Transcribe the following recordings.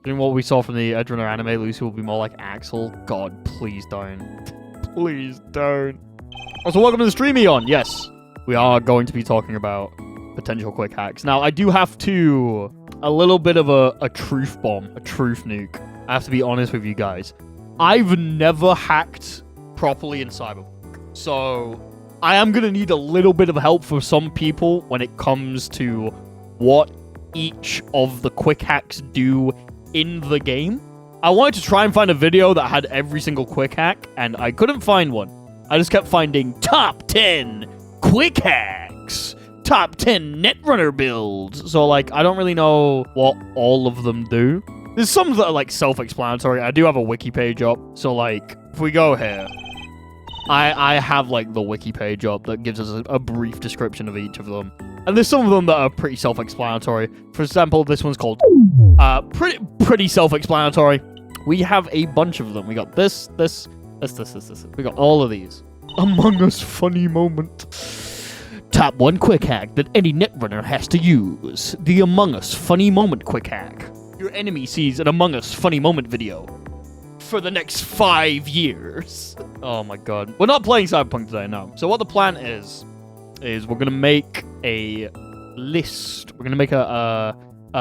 Considering what we saw from the Edge Runner anime, Lucy will be more like Axel. God, please don't. Please don't. Also, welcome to the stream, Eon. Yes, we are going to be talking about potential quick hacks. Now, I do have a little bit of a truth bomb, a truth nuke. I have to be honest with you guys. I've never hacked properly in Cyberpunk. So, I am going to need a little bit of help from some people when it comes to what each of the quick hacks do in the game. I wanted to try and find a video that had every single quick hack, and I couldn't find one. I just kept finding top 10 quick hacks, top 10 Netrunner builds. So, like, I don't really know what all of them do. There's some that are, like, self-explanatory. I do have a wiki page up. So, like, if we go here, I have, like, the wiki page up that gives us a brief description of each of them. And there's some of them that are pretty self-explanatory. For example, this one's called pretty self-explanatory. We have a bunch of them. We got this. We got all of these. Among Us funny moment. Top 1 quick hack that any Netrunner has to use. The Among Us funny moment quick hack. Your enemy sees an Among Us funny moment video for the next 5 years. Oh my god. We're not playing Cyberpunk today, no. So what the plan is we're going to make a list. We're going to make a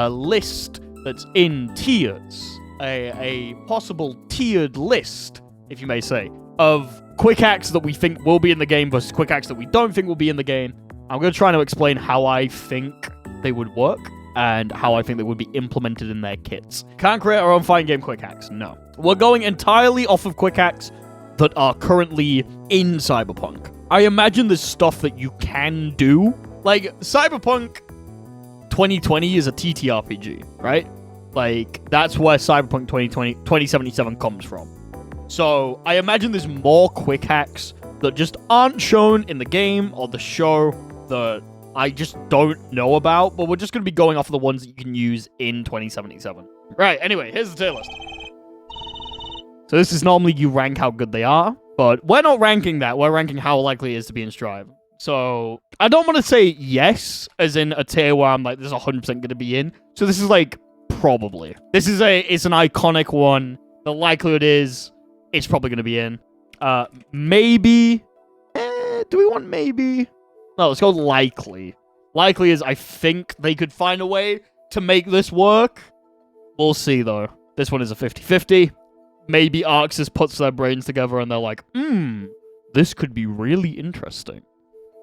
list that's in tiers. A possible tiered list, if you may say, of quick hacks that we think will be in the game versus quick hacks that we don't think will be in the game. I'm going to try to explain how I think they would work and how I think they would be implemented in their kits. Can't create our own fighting game quick hacks, no. We're going entirely off of quick hacks that are currently in Cyberpunk. I imagine there's stuff that you can do. Like, Cyberpunk 2020 is a TTRPG, right? Like, that's where Cyberpunk 2077 comes from. So, I imagine there's more quick hacks that just aren't shown in the game or the show that I just don't know about, but we're just going to be going off of the ones that you can use in 2077. Right, anyway, here's the tier list. So this is normally you rank how good they are, but we're not ranking that. We're ranking how likely it is to be in Strive. So I don't want to say yes, as in a tier where I'm like, this is 100% going to be in. So this is like, probably. It's an iconic one. The likelihood is it's probably going to be in. Maybe. Do we want maybe? No, let's go likely. Likely is I think they could find a way to make this work. We'll see, though. This one is a 50-50. Maybe Arxis puts their brains together and they're like, this could be really interesting.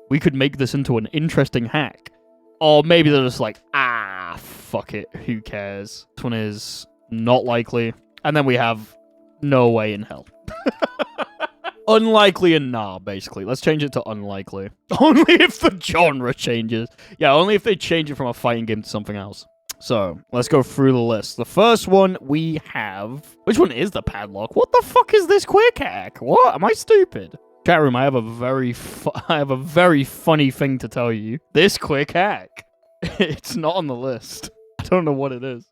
We could make this into an interesting hack. Or maybe they're just like, fuck it. Who cares? This one is not likely. And then we have no way in hell. Unlikely and nah, basically. Let's change it to unlikely. Only if the genre changes. Yeah, only if they change it from a fighting game to something else. So, let's go through the list. The first one we have... Which one is the padlock? What the fuck is this quick hack? What? Am I stupid? Chat room, I have a very funny thing to tell you. This quick hack. It's not on the list. I don't know what it is.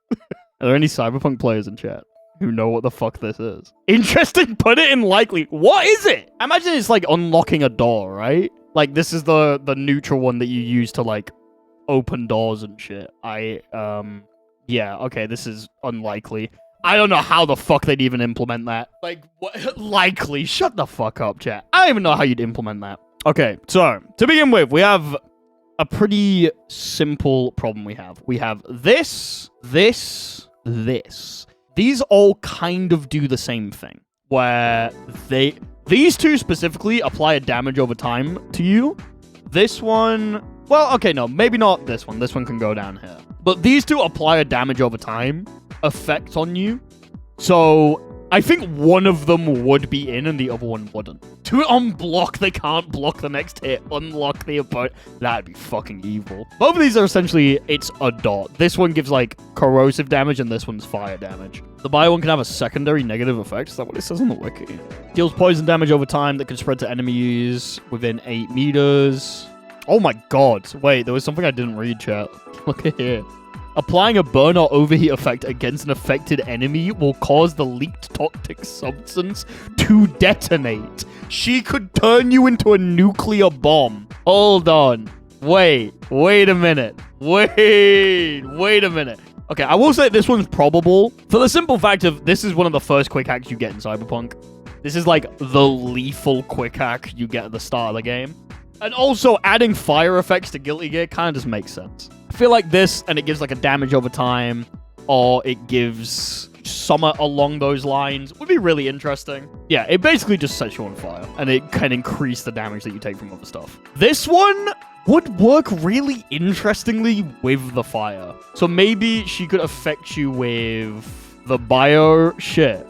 Are there any Cyberpunk players in chat who know what the fuck this is? Interesting, put it in likely. What is it? I imagine it's like unlocking a door, right? Like, this is the neutral one that you use to, like, open doors and shit. Yeah, okay, this is unlikely. I don't know how the fuck they'd even implement that. Like, what? Likely. Shut the fuck up, chat. I don't even know how you'd implement that. Okay, so, to begin with, we have a pretty simple problem we have. We have this. These all kind of do the same thing, where these two specifically apply a damage over time to you. This one, well, okay, no, maybe not this one. This one can go down here. But these two apply a damage over time effect on you. So I think one of them would be in and the other one wouldn't. To unblock, they can't block the next hit. Unlock the opponent. That'd be fucking evil. Both of these are essentially, it's a dot. This one gives, like, corrosive damage, and this one's fire damage. The bio one can have a secondary negative effect. Is that what it says on the wiki? Deals poison damage over time that can spread to enemies within 8 meters. Oh my god. Wait, there was something I didn't read, chat. Look at here. Applying a burn or overheat effect against an affected enemy will cause the leaked toxic substance to detonate. She could turn you into a nuclear bomb. Hold on. Wait a minute. Wait a minute. Okay, I will say this one's probable for the simple fact of this is one of the first quick hacks you get in Cyberpunk. This is like the lethal quick hack you get at the start of the game. And also adding fire effects to Guilty Gear kind of just makes sense. I feel like this, and it gives like a damage over time, or it gives somewhere along those lines, would be really interesting. Yeah, it basically just sets you on fire, and it can increase the damage that you take from other stuff. This one would work really interestingly with the fire. So maybe she could affect you with the bio shit,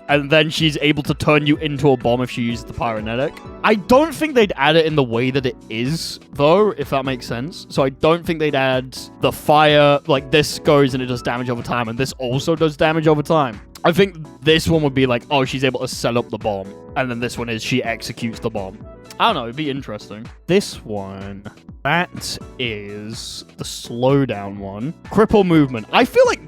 and then she's able to turn you into a bomb if she uses the pyronetic. I don't think they'd add it in the way that it is, though, if that makes sense. So I don't think they'd add the fire, like this goes and it does damage over time, and this also does damage over time. I think this one would be like, oh, she's able to set up the bomb, and then this one is she executes the bomb. I don't know, it'd be interesting. This one, that is the slowdown one. Cripple movement. I feel like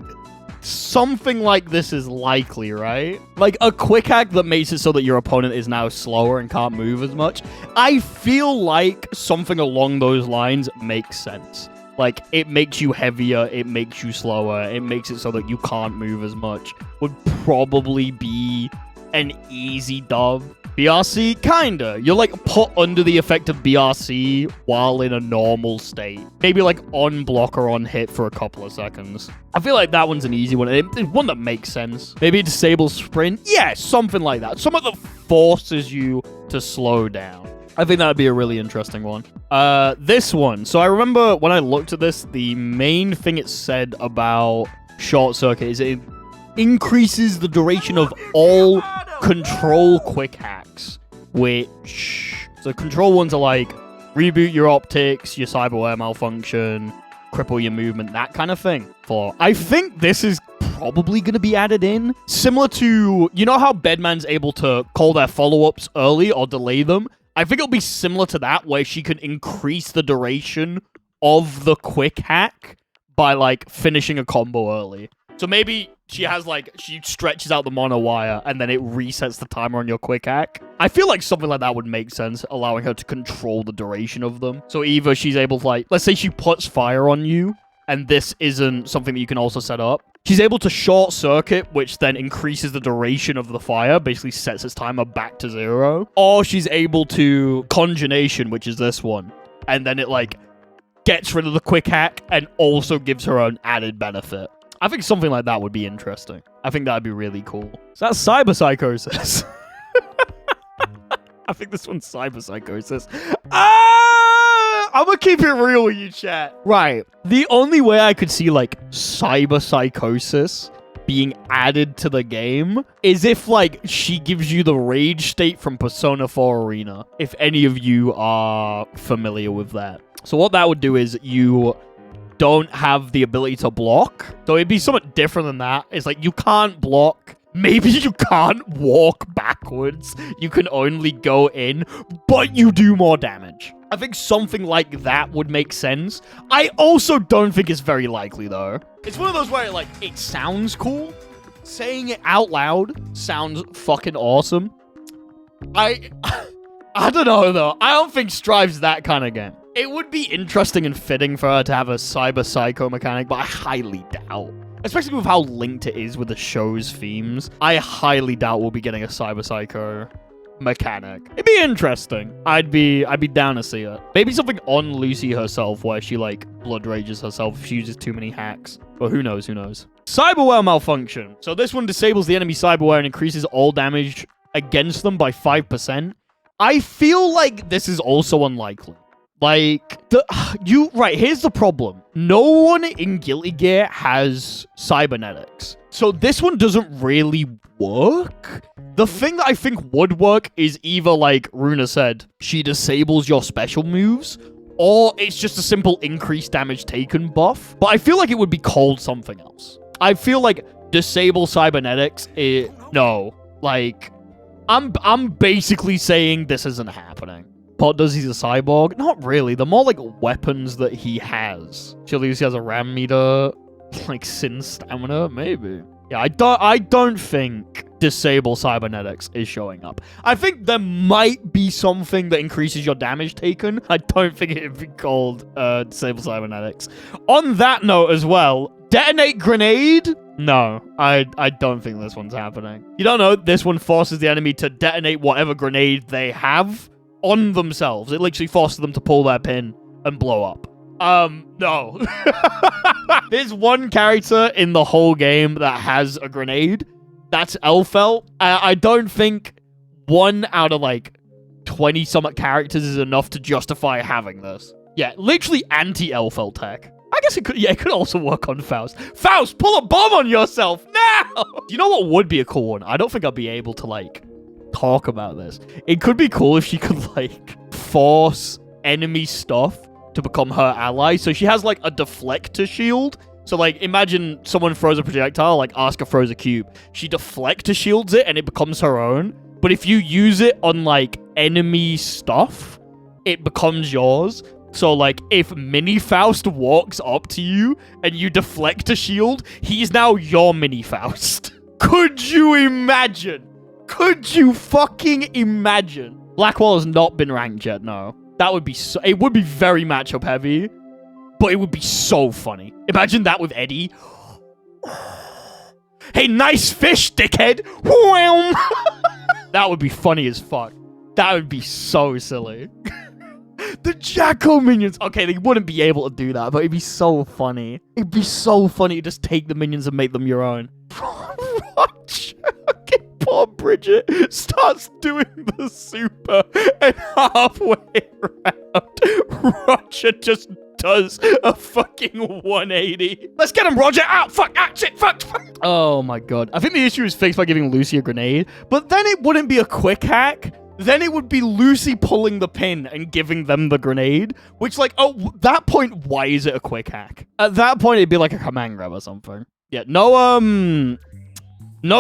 something like this is likely, right? Like a quick hack that makes it so that your opponent is now slower and can't move as much. I feel like something along those lines makes sense. Like, it makes you heavier, it makes you slower, it makes it so that you can't move as much. Would probably be an easy dub. BRC? Kinda. You're like put under the effect of BRC while in a normal state. Maybe like on block or on hit for a couple of seconds. I feel like that one's an easy one. It's one that makes sense. Maybe disable sprint? Yeah, something like that. Something that forces you to slow down. I think that would be a really interesting one. This one. So I remember when I looked at this, the main thing it said about short circuit is it increases the duration of all control quick hacks, which... So control ones are like reboot your optics, your cyberware malfunction, cripple your movement, that kind of thing. I think this is probably going to be added in. Similar to, you know how Bedman's able to call their follow-ups early or delay them? I think it'll be similar to that, where she can increase the duration of the quick hack by, like, finishing a combo early. So maybe she has, like, she stretches out the mono wire, and then it resets the timer on your quick hack. I feel like something like that would make sense, allowing her to control the duration of them. So either she's able to, like, let's say she puts fire on you, and this isn't something that you can also set up. She's able to short circuit, which then increases the duration of the fire, basically sets its timer back to 0. Or she's able to conjunction, which is this one. And then it, like, gets rid of the quick hack and also gives her an added benefit. I think something like that would be interesting. I think that'd be really cool. So that's cyber psychosis. I think this one's cyber psychosis. I'm gonna keep it real with you, chat. Right. The only way I could see, like, cyber psychosis being added to the game is if, like, she gives you the rage state from Persona 4 Arena. If any of you are familiar with that. So what that would do is you don't have the ability to block. So it'd be somewhat different than that. It's like you can't block. Maybe you can't walk backwards. You can only go in, but you do more damage. I think something like that would make sense. I also don't think it's very likely, though. It's one of those where, like, it sounds cool. Saying it out loud sounds fucking awesome. I don't know, though. I don't think Strive's that kind of game. It would be interesting and fitting for her to have a cyber psycho mechanic, but I highly doubt. Especially with how linked it is with the show's themes. I highly doubt we'll be getting a cyber psycho mechanic. It'd be interesting. I'd be down to see it. Maybe something on Lucy herself where she, like, blood rages herself if she uses too many hacks. But who knows, who knows. Cyberware malfunction. So this one disables the enemy cyberware and increases all damage against them by 5%. I feel like this is also unlikely. Like, here's the problem. No one in Guilty Gear has cybernetics. So this one doesn't really work. The thing that I think would work is either, like Runa said, she disables your special moves, or it's just a simple increased damage taken buff. But I feel like it would be called something else. I feel like disable cybernetics, no. Like, I'm basically saying this isn't happening. Pot does he's a cyborg? Not really. They're more like weapons that he has. Surely he has a ram meter, like sin stamina, maybe. Yeah, I don't think disable cybernetics is showing up. I think there might be something that increases your damage taken. I don't think it would be called disable cybernetics. On that note as well, detonate grenade? No, I don't think this one's happening. You don't know, this one forces the enemy to detonate whatever grenade they have on themselves. It literally forces them to pull their pin and blow up. No. There's one character in the whole game that has a grenade. That's Elfelt. I don't think 1 out of, like, 20-something characters is enough to justify having this. Yeah, literally anti-Elfelt tech. I guess it could, yeah, it could also work on Faust. Faust, pull a bomb on yourself now! You know what would be a cool one? I don't think I'd be able to, like, talk about this. It could be cool if she could, like, force enemy stuff to become her ally. So she has, like, a deflector shield. So, like, imagine someone throws a projectile, like Asuka throws a cube. She deflector shields it, and it becomes her own. But if you use it on, like, enemy stuff, it becomes yours. So, like, if Mini Faust walks up to you, and you deflect a shield, he's now your Mini Faust. Could you imagine? Could you fucking imagine? Blackwall has not been ranked yet, no. That would be so... It would be very matchup heavy. But it would be so funny. Imagine that with Eddie. Hey, nice fish, dickhead! That would be funny as fuck. That would be so silly. The Jacko minions! Okay, they wouldn't be able to do that, but it'd be so funny. It'd be so funny to just take the minions and make them your own. Okay, poor Bridget starts doing the super, and halfway around, Roger just does a fucking 180. Let's get him, Roger! Ah, fuck! Ah, shit! Fuck! Oh my god. I think the issue is fixed by giving Lucy a grenade, but then it wouldn't be a quick hack. Then it would be Lucy pulling the pin and giving them the grenade, which, like, oh, that point, why is it a quick hack? At that point, it'd be like a command grab or something. Yeah, no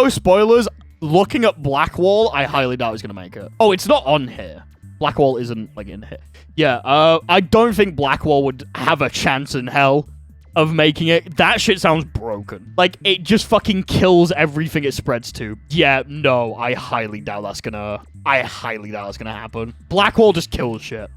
spoilers. Looking at Blackwall, I highly doubt it's gonna make it. Oh, it's not on here. Blackwall isn't, like, in here. Yeah, I don't think Blackwall would have a chance in hell of making it. That shit sounds broken. Like, it just fucking kills everything it spreads to. Yeah, no, I highly doubt that's gonna happen. Blackwall just kills shit.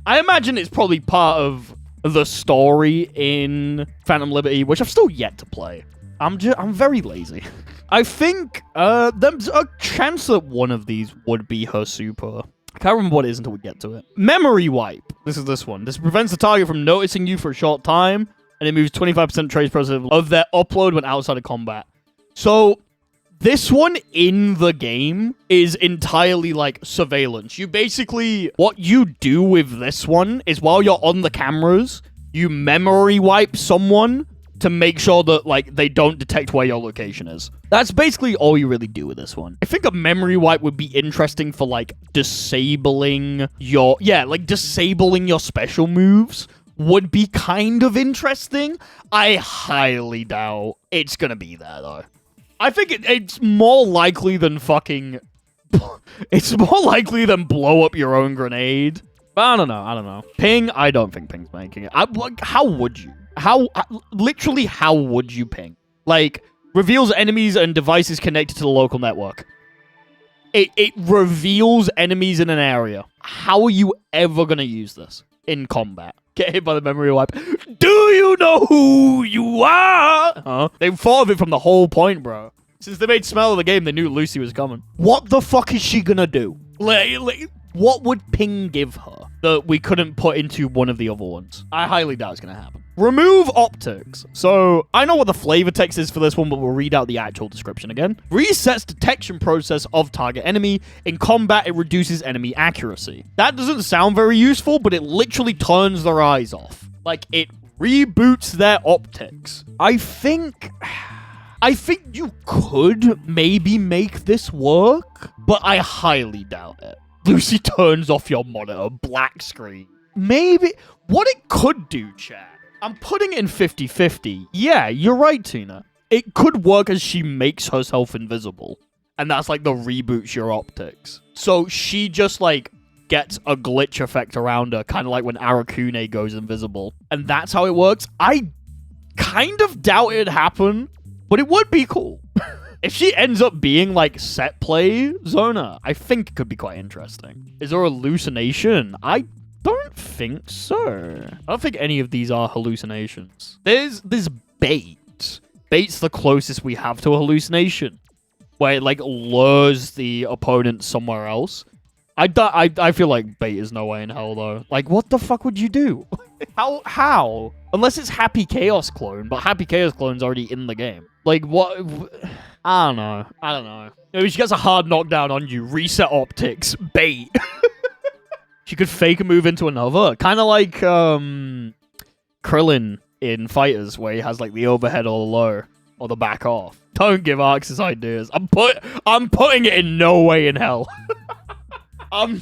I imagine it's probably part of the story in Phantom Liberty, which I've still yet to play. I'm very lazy. I think, there's a chance that one of these would be her super. I can't remember what it is until we get to it. Memory wipe. This is this one. This prevents the target from noticing you for a short time, and it moves 25% trace process of their upload when outside of combat. So, this one in the game is entirely, like, surveillance. You basically, what you do with this one is while you're on the cameras, you memory wipe someone to make sure that, like, they don't detect where your location is. That's basically all you really do with this one. I think a memory wipe would be interesting for, like, disabling your... Yeah, like, disabling your special moves would be kind of interesting. I highly doubt it's gonna be there, though. I think it's more likely than fucking... It's more likely than blow up your own grenade. But I don't know. Ping, I don't think Ping's making it. How would you? Literally, how would you ping? Like, reveals enemies and devices connected to the local network. It reveals enemies in an area. How are you ever gonna use this in combat? Get hit by the memory wipe. Do you know who you are? Huh? They thought of it from the whole point, bro. Since they made Smell of the game, they knew Lucy was coming. What the fuck is she gonna do? What would Ping give her that we couldn't put into one of the other ones? I highly doubt it's gonna happen. Remove optics. So, I know what the flavor text is for this one, but we'll read out the actual description again. Resets detection process of target enemy. In combat, it reduces enemy accuracy. That doesn't sound very useful, but it literally turns their eyes off. Like, it reboots their optics. I think you could maybe make this work, but I highly doubt it. Lucy turns off your monitor, black screen. Maybe. What it could do, chat. I'm putting it in 50-50. Yeah, you're right, Tina. It could work as she makes herself invisible. And that's like the reboots your optics. So she just like gets a glitch effect around her, kind of like when Arakune goes invisible. And that's how it works. I kind of doubt it'd happen, but it would be cool. If she ends up being like set play Zona, I think it could be quite interesting. Is there a hallucination? I don't think so. I don't think any of these are hallucinations. There's bait. Bait's the closest we have to a hallucination, where it like lures the opponent somewhere else. I feel like bait is no way in hell though. Like, what the fuck would you do? How? Unless it's Happy Chaos Clone, but Happy Chaos Clone's already in the game. Like, what? I don't know. Maybe she gets a hard knockdown on you, reset optics, bait. She could fake a move into another. Kind of like Krillin in Fighters, where he has like the overhead or the low or the back off. Don't give Arxis ideas. I'm putting it in no way in hell. I'm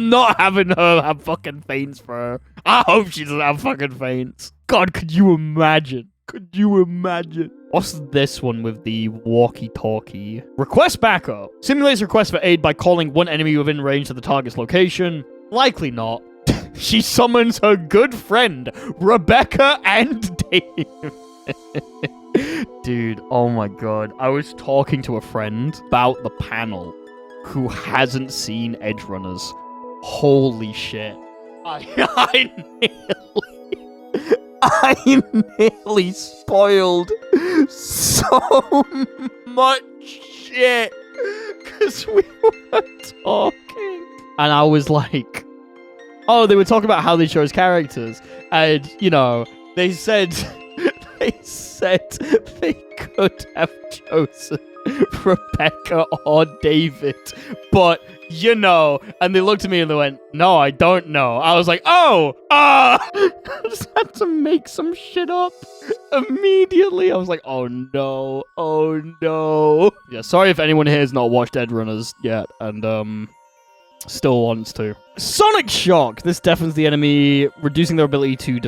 not having her have fucking feints for her. I hope she doesn't have fucking feints. God, could you imagine? What's this one with the walkie-talkie? Request backup. Simulates request for aid by calling one enemy within range of the target's location. Likely not. She summons her good friend, Rebecca and Dave. Dude, oh my god. I was talking to a friend about the panel who hasn't seen Edge Runners. Holy shit. I nearly spoiled so much shit because we were talking. And I was like, oh, they were talking about how they chose characters. And, you know, they said they could have chosen Rebecca or David, but you know, and they looked at me and they went, no, I don't know. I was like, I just had to make some shit up immediately. I was like, oh no. Yeah, sorry if anyone here has not watched Edge Runners yet and still wants to. Sonic Shock. This deafens the enemy, reducing their ability to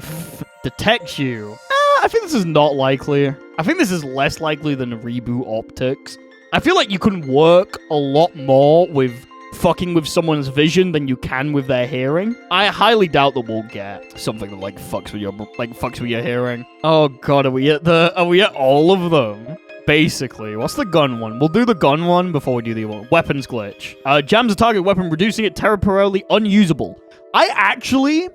detect you. I think this is not likely. I think this is less likely than reboot optics. I feel like you can work a lot more with fucking with someone's vision than you can with their hearing. I highly doubt that we'll get something that like fucks with your hearing. Oh god, are we at all of them? Basically, what's the gun one? We'll do the gun one before we do the other one. Weapons glitch. Jams a target weapon, reducing it temporarily unusable. I actually,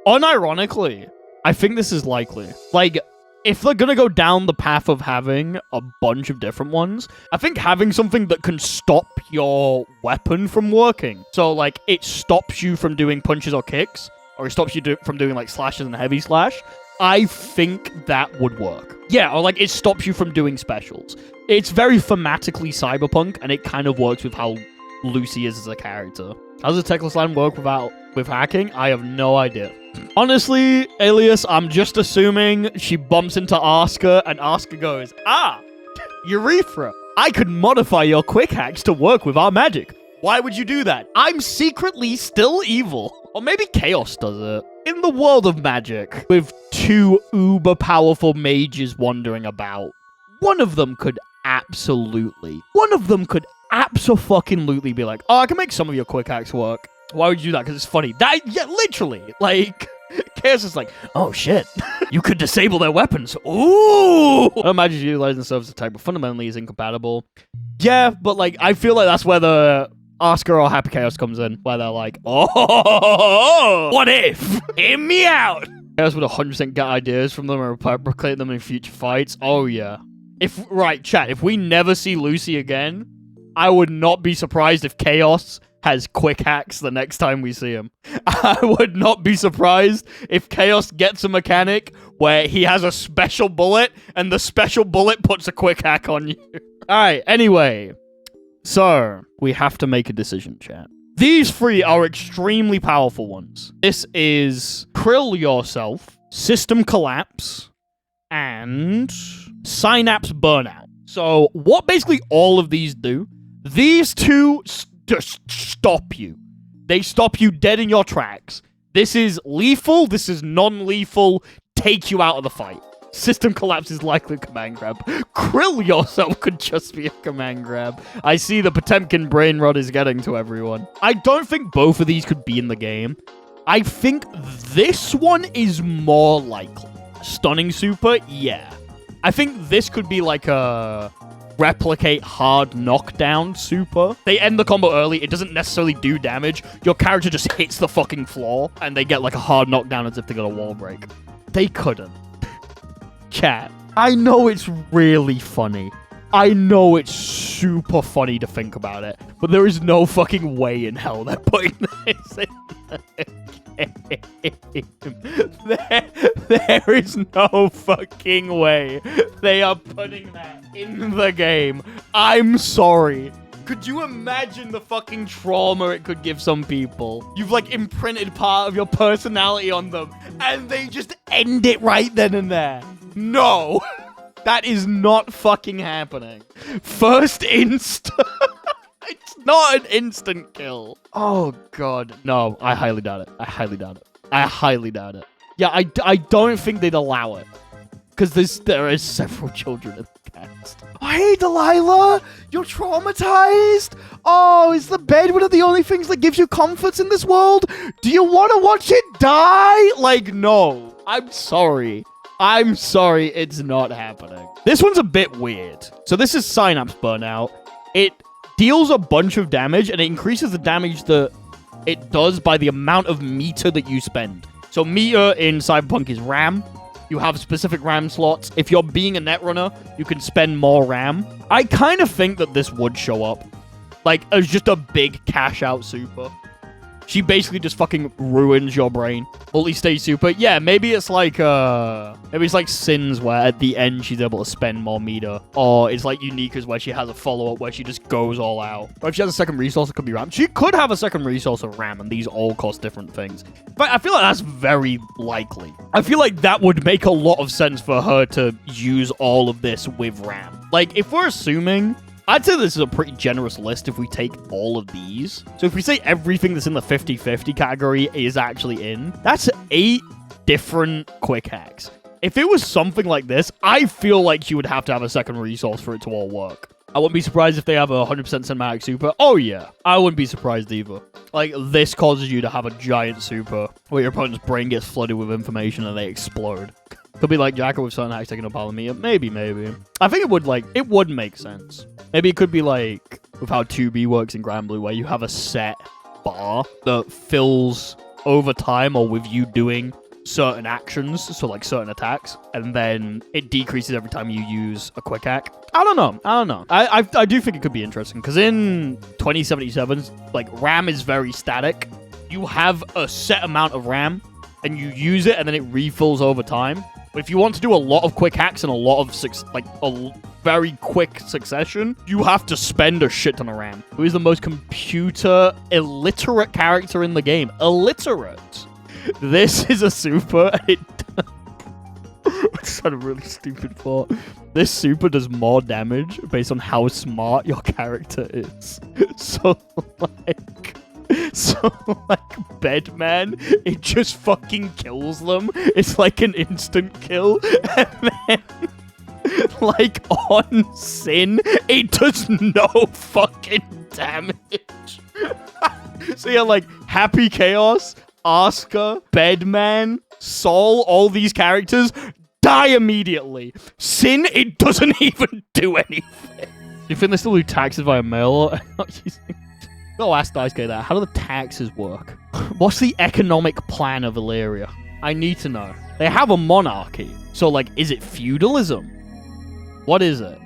unironically, I think this is likely. Like, if they're gonna go down the path of having a bunch of different ones, I think having something that can stop your weapon from working. So, like, it stops you from doing punches or kicks, or it stops you from doing, like, slashes and heavy slash. I think that would work. Yeah, or, like, it stops you from doing specials. It's very thematically cyberpunk, and it kind of works with how Lucy is as a character. How does a Techless line work with hacking? I have no idea. Honestly, Alias, I'm just assuming she bumps into Asuka and Asuka goes, Urethra, I could modify your Quickhacks to work with our magic. Why would you do that? I'm secretly still evil. Or maybe Chaos does it. In the world of magic, with two uber powerful mages wandering about, one of them could absolutely be like, oh, I can make some of your Quickhacks work. Why would you do that? Because it's funny. Yeah, literally. Like, Chaos is like, oh shit, you could disable their weapons. Ooh! I imagine utilizing the service attack, but fundamentally is incompatible. Yeah, but like, I feel like that's where the Asuka or Happy Chaos comes in, where they're like, oh, what if? Hear me out! Chaos would 100% get ideas from them and replicate them in future fights. Oh yeah. Chat, if we never see Lucy again, I would not be surprised if Chaos has Quickhacks the next time we see him. I would not be surprised if Chaos gets a mechanic where he has a special bullet and the special bullet puts a Quickhack on you. Alright, anyway. So, we have to make a decision, chat. These three are extremely powerful ones. This is Krill Yourself, System Collapse, and Synapse Burnout. So, what basically all of these do, these two just stop you. They stop you dead in your tracks. This is lethal, this is non-lethal, take you out of the fight. System Collapse is likely a command grab. Krill Yourself could just be a command grab. I see the Potemkin brain rot is getting to everyone. I don't think both of these could be in the game. I think this one is more likely. Stunning Super, yeah. I think this could be like a replicate hard knockdown super. They end the combo early. It doesn't necessarily do damage. Your character just hits the fucking floor, and they get like a hard knockdown as if they got a wall break. They couldn't. Chat. I know it's really funny. I know it's super funny to think about it, but there is no fucking way in hell they're putting this in the game. There is no fucking way they are putting that in the game. I'm sorry. Could you imagine the fucking trauma it could give some people? You've like imprinted part of your personality on them, and they just end it right then and there. No. That is not fucking happening. First insta. It's not an instant kill. Oh, God. No, I highly doubt it. I highly doubt it. I highly doubt it. Yeah, I don't think they'd allow it. Because there is several children in the cast. Oh, hey, Delilah. You're traumatized? Oh, is the bed one of the only things that gives you comfort in this world? Do you want to watch it die? Like, no. I'm sorry. I'm sorry, it's not happening. This one's a bit weird. So this is Synapse Burnout. It deals a bunch of damage, and it increases the damage that it does by the amount of meter that you spend. So meter in Cyberpunk is RAM. You have specific RAM slots. If you're being a netrunner, you can spend more RAM. I kind of think that this would show up. Like, as just a big cash-out super. She basically just fucking ruins your brain. Multi-stage super. Yeah, maybe it's like Sins, where at the end she's able to spend more meter. Or it's like Unica's, where she has a follow-up where she just goes all out. Or if she has a second resource, it could be RAM. She could have a second resource of RAM, and these all cost different things. But I feel like that's very likely. I feel like that would make a lot of sense for her to use all of this with RAM. Like, if we're assuming... I'd say this is a pretty generous list if we take all of these. So if we say everything that's in the 50-50 category is actually in, that's 8 different quick hacks. If it was something like this, I feel like you would have to have a second resource for it to all work. I wouldn't be surprised if they have a 100% cinematic super. Oh yeah, I wouldn't be surprised either. Like, this causes you to have a giant super where your opponent's brain gets flooded with information and they explode. Could be like Jacker with certain hacks taking up all of me. Maybe. I think it would make sense. Maybe it could be like with how 2B works in Grand Blue, where you have a set bar that fills over time or with you doing certain actions, so like certain attacks, and then it decreases every time you use a quick hack. I don't know. I do think it could be interesting, because in 2077, like, RAM is very static. You have a set amount of RAM, and you use it, and then it refills over time. But if you want to do a lot of quick hacks and a lot of, a very quick succession, you have to spend a shit ton of RAM. Who is the most computer illiterate character in the game? Illiterate. This is a super. It's not a really stupid thought. This super does more damage based on how smart your character is. So, Bedman, it just fucking kills them. It's like an instant kill. And then, like, on Sin, it does no fucking damage. So yeah, like, Happy Chaos, Asuka, Bedman, Sol, all these characters die immediately. Sin, it doesn't even do anything. Do you think they still do taxes via mail or not using... Go ask Daisuke that. How do the taxes work? What's the economic plan of Illyria? I need to know. They have a monarchy. So, like, is it feudalism? What is it?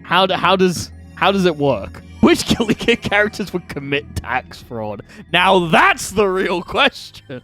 How does it work? Which Guilty Gear characters would commit tax fraud? Now that's the real question.